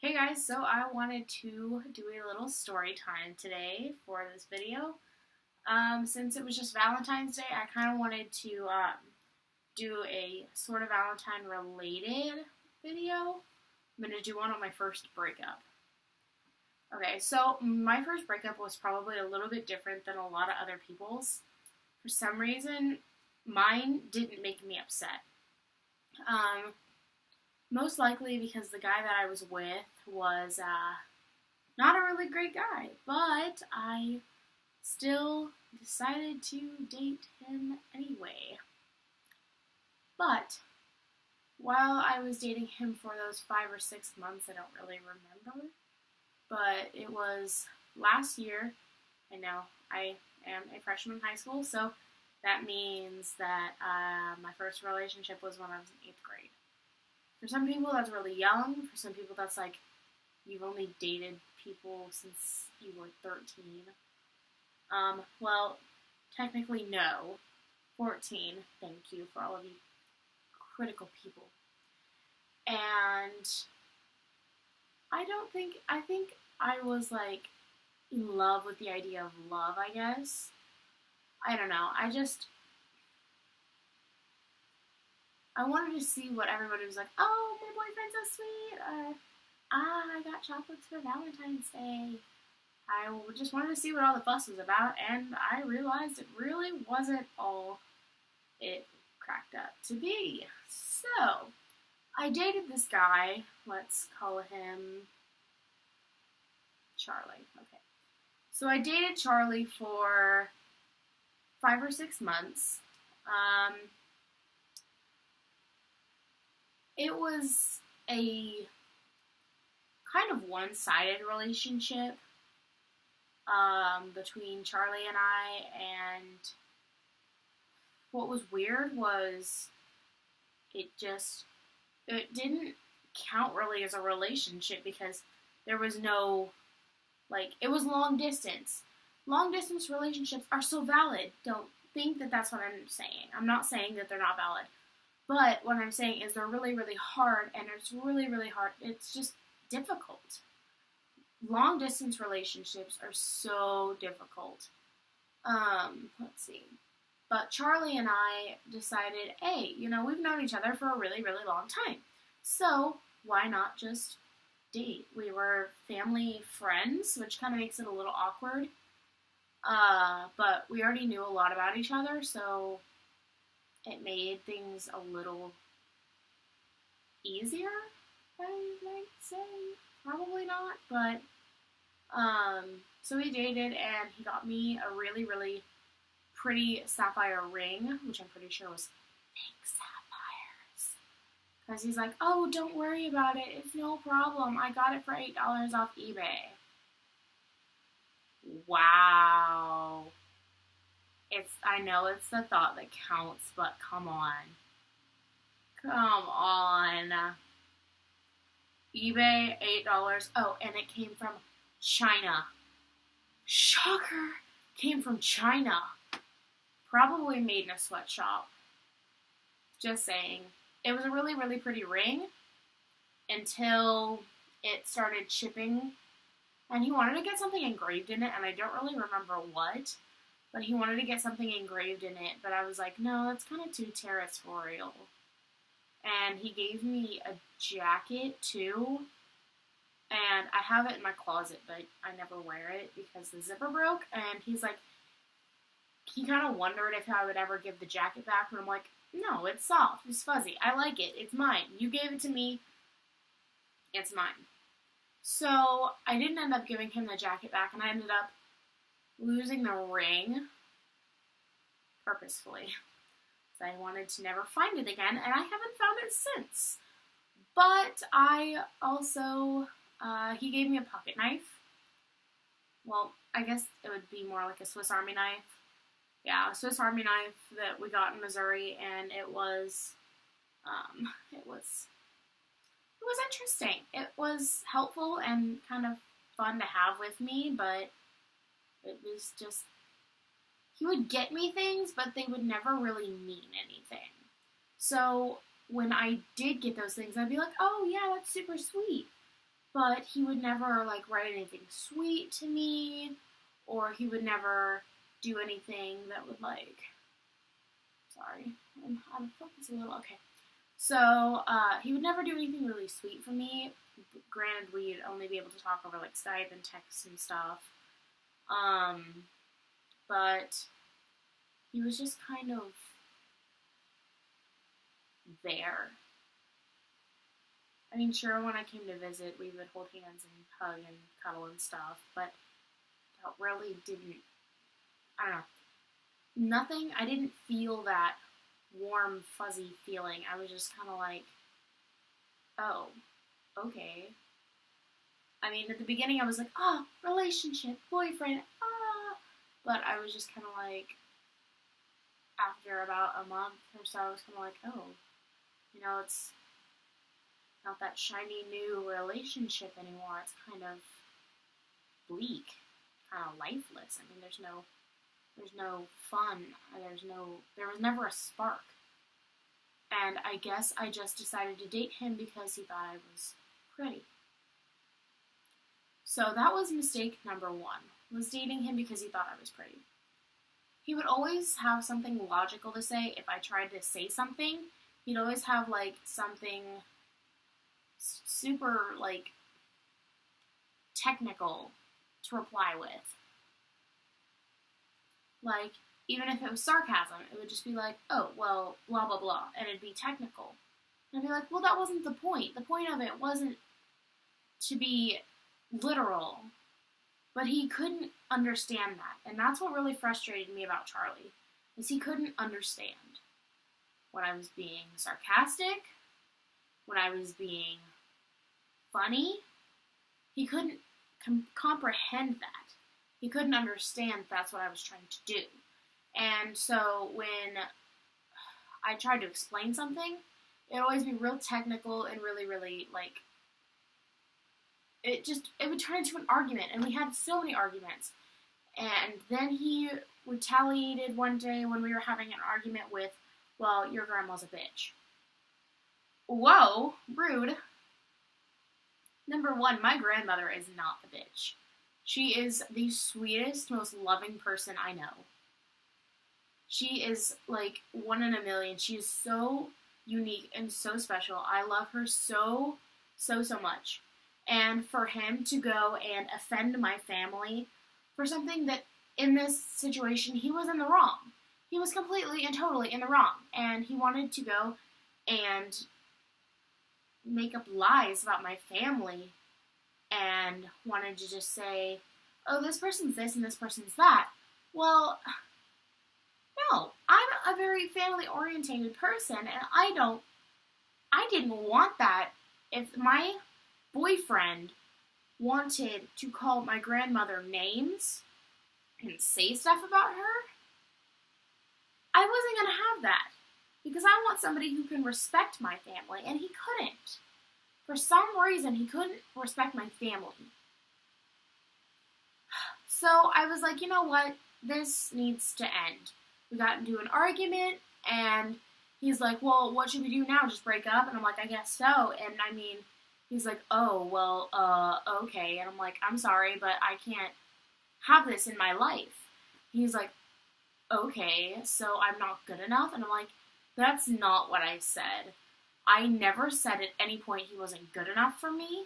Hey guys, so I wanted to do a little story time today for this video. Since it was just Valentine's Day, I kind of wanted to do a sort of Valentine related video. I'm going to do one on my first breakup. Okay, so my first breakup was probably a little bit different than a lot of other people's. For some reason, mine didn't make me upset. Most likely because the guy that I was with was not a really great guy, but I still decided to date him anyway. But while I was dating him for those 5 or 6 months, I don't really remember, but it was last year, and now I am a freshman in high school, so that means that my first relationship was when I was in 8th grade. For some people, that's really young. For some people, that's like you've only dated people since you were 13. Well, technically, no. 14. Thank you for all of you critical people. And I think I was like in love with the idea of love, I guess. I don't know. I wanted to see what everybody was like. Oh, my boyfriend's so sweet. I got chocolates for Valentine's Day. I just wanted to see what all the fuss was about, and I realized it really wasn't all it cracked up to be. So, I dated this guy. Let's call him Charlie. Okay. So I dated Charlie for 5 or 6 months. It was a kind of one-sided relationship between Charlie and I, and what was weird was it didn't count really as a relationship because there was no, it was long distance. Long distance relationships are so valid. Don't think that that's what I'm saying. I'm not saying that they're not valid. But what I'm saying is they're really, really hard, and it's really, really hard. It's just difficult. Long distance relationships are so difficult. Let's see. But Charlie and I decided, hey, we've known each other for a really, really long time. So why not just date? We were family friends, which kind of makes it a little awkward. But we already knew a lot about each other, so it made things a little easier, I might say. Probably not, but, so we dated, and he got me a really, really pretty sapphire ring, which I'm pretty sure was pink sapphires. Because he's like, oh, don't worry about it, it's no problem, I got it for $8 off eBay. Wow. I know it's the thought that counts, but come on. Come on. eBay, $8. Oh, and it came from China. Shocker! Came from China. Probably made in a sweatshop. Just saying. It was a really, really pretty ring until it started shipping. And he wanted to get something engraved in it, and I don't really remember what. But he wanted to get something engraved in it, but I was like, no, that's kind of too territorial. And he gave me a jacket, too, and I have it in my closet, but I never wear it because the zipper broke, and he's like, he kind of wondered if I would ever give the jacket back, and I'm like, no, it's soft, it's fuzzy, I like it, it's mine, you gave it to me, it's mine. So, I didn't end up giving him the jacket back, and I ended up losing the ring purposefully. So I wanted to never find it again, and I haven't found it since. But I also, he gave me a pocket knife. Well, I guess it would be more like a Swiss Army knife. Yeah, a Swiss Army knife that we got in Missouri, and it was interesting. It was helpful and kind of fun to have with me, but it was just, he would get me things, but they would never really mean anything. So when I did get those things, I'd be like, oh yeah, that's super sweet. but he would never, like, write anything sweet to me, or he would never do anything that would, like, sorry, I'm out of focus a little, okay. So, he would never do anything really sweet for me. Granted, we'd only be able to talk over, like, Skype and text and stuff. But he was just kind of there. I mean, sure, when I came to visit, we would hold hands and hug and cuddle and stuff, but that really didn't, I don't know, nothing, I didn't feel that warm, fuzzy feeling. I was just kind of like, oh, okay. I mean, at the beginning I was like, oh, relationship, boyfriend, ah. But I was just kind of like, after about a month or so, I was kind of like, oh, you know, it's not that shiny new relationship anymore. It's kind of bleak, kind of lifeless. I mean, there's no fun. There was never a spark. And I guess I just decided to date him because he thought I was pretty. So that was mistake number one, was dating him because he thought I was pretty. He would always have something logical to say if I tried to say something. He'd always have, like, something super, like, technical to reply with. Like, even if it was sarcasm, it would just be like, oh, well, blah, blah, blah, and it'd be technical. And I'd be like, well, that wasn't the point. The point of it wasn't to be literal. But he couldn't understand that. And that's what really frustrated me about Charlie, is he couldn't understand when I was being sarcastic, when I was being funny. He couldn't comprehend that. He couldn't understand that's what I was trying to do. And so when I tried to explain something, it would always be real technical and really, really, like, it would turn into an argument, and we had so many arguments. And then he retaliated one day when we were having an argument with, well, your grandma's a bitch. Whoa, rude. Number one, my grandmother is not a bitch. She is the sweetest, most loving person I know. She is, like, one in a million. She is so unique and so special. I love her so, so, so much. And for him to go and offend my family for something that, in this situation, he was in the wrong. He was completely and totally in the wrong. And he wanted to go and make up lies about my family and wanted to just say, oh, this person's this and this person's that. Well, no, I'm a very family-oriented person, and I didn't want that. If my boyfriend wanted to call my grandmother names and say stuff about her, I wasn't going to have that. Because I want somebody who can respect my family, and he couldn't. For some reason, he couldn't respect my family. So I was like, you know what? This needs to end. We got into an argument, and he's like, well, what should we do now? Just break up? And I'm like, I guess so. And I mean, he's like, oh, well, okay. And I'm like, I'm sorry, but I can't have this in my life. He's like, okay, so I'm not good enough? And I'm like, that's not what I said. I never said at any point he wasn't good enough for me.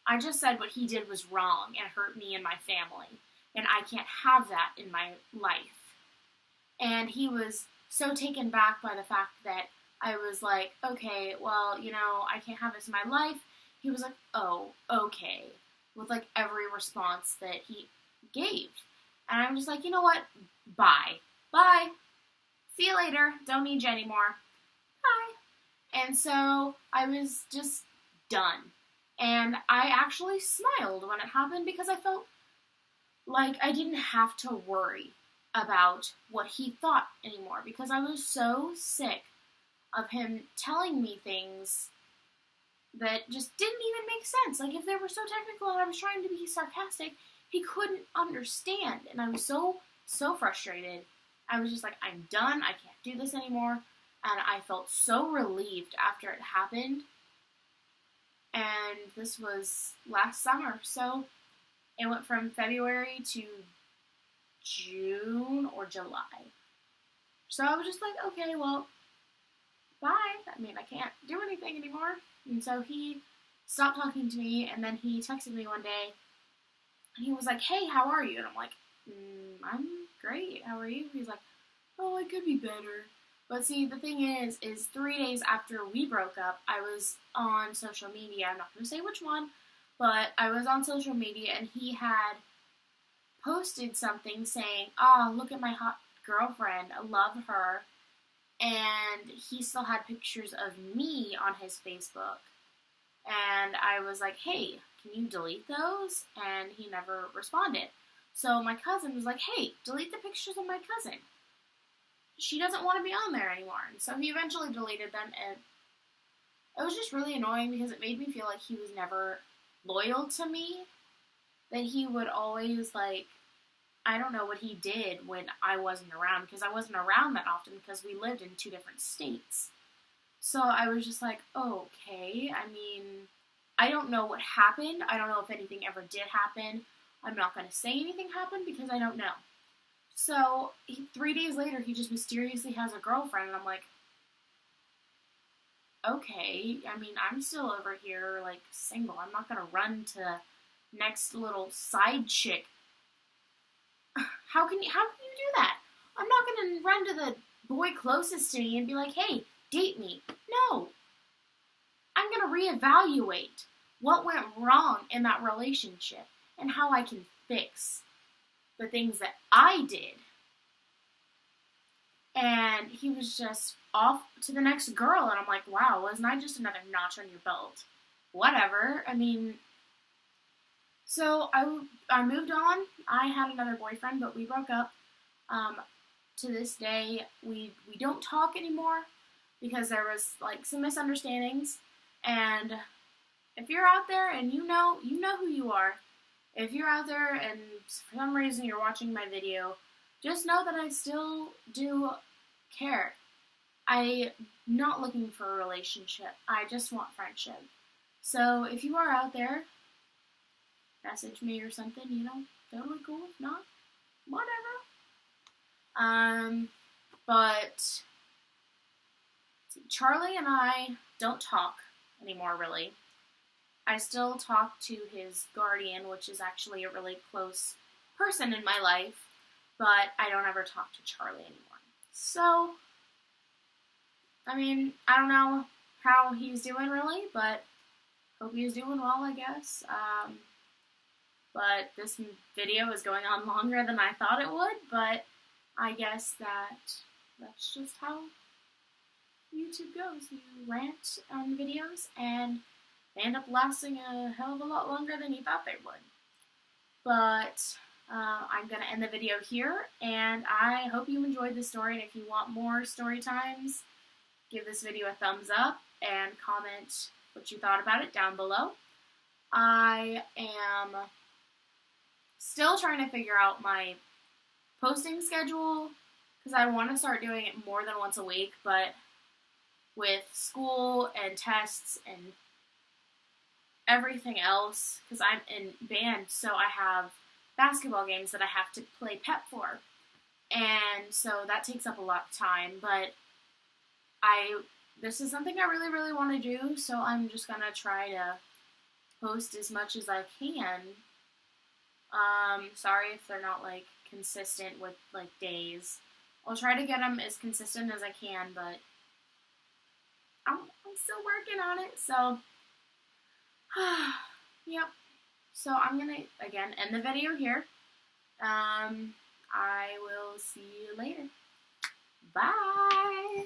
I just said what he did was wrong and hurt me and my family. And I can't have that in my life. And he was so taken back by the fact that I was like, okay, well, you know, I can't have this in my life. He was like, oh, okay. With, like, every response that he gave. And I'm just like, you know what? Bye. Bye. See you later. Don't need you anymore. Bye. And so I was just done. And I actually smiled when it happened because I felt like I didn't have to worry about what he thought anymore, because I was so sick of him telling me things that just didn't even make sense. Like, if they were so technical and I was trying to be sarcastic, he couldn't understand. And I was so frustrated. I was just like, I'm done. I can't do this anymore. And I felt so relieved after it happened. and this was last summer, so it went from February to June or July. So I was just like, okay, well, bye. I mean, I can't do anything anymore. And so he stopped talking to me, and then he texted me one day, and he was like, hey, how are you? And I'm like, I'm great. How are you? He's like, oh, I could be better. But see, the thing is 3 days after we broke up, I was on social media. I'm not going to say which one, but I was on social media, and he had posted something saying, oh, look at my hot girlfriend. I love her. And he still had pictures of me on his Facebook. And I was like, hey, can you delete those? And he never responded. So my cousin was like, hey, delete the pictures of my cousin. She doesn't want to be on there anymore. And so he eventually deleted them, and it was just really annoying because it made me feel like he was never loyal to me. That he would always, like, I don't know what he did when I wasn't around, because I wasn't around that often because we lived in 2 different states. So I was just like, okay, I mean, I don't know what happened. I don't know if anything ever did happen. I'm not going to say anything happened because I don't know. So 3 days later, he just mysteriously has a girlfriend, and I'm like, okay, I mean, I'm still over here, like, single. I'm not going to run to next little side chick. How can you do that? I'm not going to run to the boy closest to me and be like, hey, date me. No. I'm going to reevaluate what went wrong in that relationship and how I can fix the things that I did. And he was just off to the next girl, and I'm like, wow, wasn't I just another notch on your belt? Whatever. I mean, so I moved on. I had another boyfriend, but we broke up. To this day, we don't talk anymore because there was, like, some misunderstandings. And if you're out there and you know who you are. If you're out there and for some reason you're watching my video, just know that I still do care. I'm not looking for a relationship. I just want friendship. So if you are out there, message me or something, totally cool. If not, whatever. But see, Charlie and I don't talk anymore, really. I still talk to his guardian, which is actually a really close person in my life, but I don't ever talk to Charlie anymore. So, I mean, I don't know how he's doing, really, but hope he's doing well, I guess. But this video is going on longer than I thought it would, but I guess that's just how YouTube goes. You rant on videos, and they end up lasting a hell of a lot longer than you thought they would. But I'm going to end the video here, and I hope you enjoyed the story, and if you want more story times, give this video a thumbs up, and comment what you thought about it down below. I am still trying to figure out my posting schedule, because I want to start doing it more than once a week, but with school and tests and everything else, because I'm in band, so I have basketball games that I have to play pep for, and so that takes up a lot of time, but this is something I really, really want to do, so I'm just going to try to post as much as I can. Sorry if they're not, like, consistent with, like, days. I'll try to get them as consistent as I can, but I'm still working on it, so, yep. So I'm gonna, again, end the video here. I will see you later. Bye!